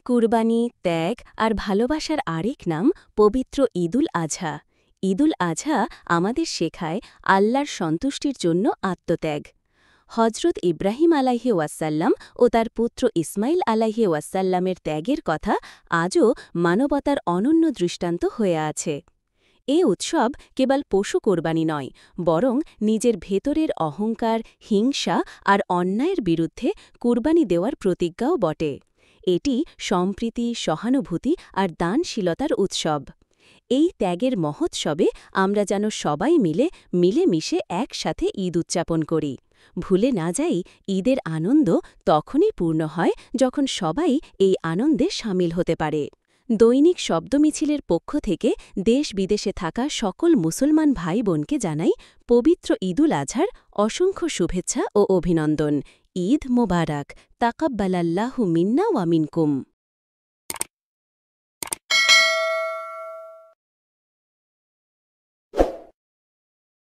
কুরবানি, ত্যাগ আর ভালোবাসার আরেক নাম পবিত্র ঈদুল আজহা। ঈদুল আজহা আমাদের শেখায় আল্লাহর সন্তুষ্টির জন্য আত্মত্যাগ। হজরত ইব্রাহিম আলাইহি ওয়াসাল্লাম ও তার পুত্র ইসমাইল আলাইহি ওয়াসাল্লামের ত্যাগের কথা আজও মানবতার অনন্য দৃষ্টান্ত হয়ে আছে। এ উৎসব কেবল পশু কোরবানি নয়, বরং নিজের ভেতরের অহংকার, হিংসা আর অন্যায়ের বিরুদ্ধে কুরবানি দেওয়ার প্রতিজ্ঞাও বটে। এটি সম্প্রীতি, সহানুভূতি আর দানশীলতার উৎসব। এই ত্যাগের মহোৎসবে আমরা যেন সবাই মিলেমিশে একসাথে ঈদ উদযাপন করি। ভুলে না যাই, ঈদের আনন্দ তখনই পূর্ণ হয় যখন সবাই এই আনন্দে সামিল হতে পারে। দৈনিক শব্দ মিছিলের পক্ষ থেকে দেশ বিদেশে থাকা সকল মুসলমান ভাই বোনকে জানাই পবিত্র ঈদুল আজহার অসংখ্য শুভেচ্ছা ও অভিনন্দন। ঈদ মোবারক। তাকাব্বালাল্লাহু মিন্না ওয়া মিনকুম।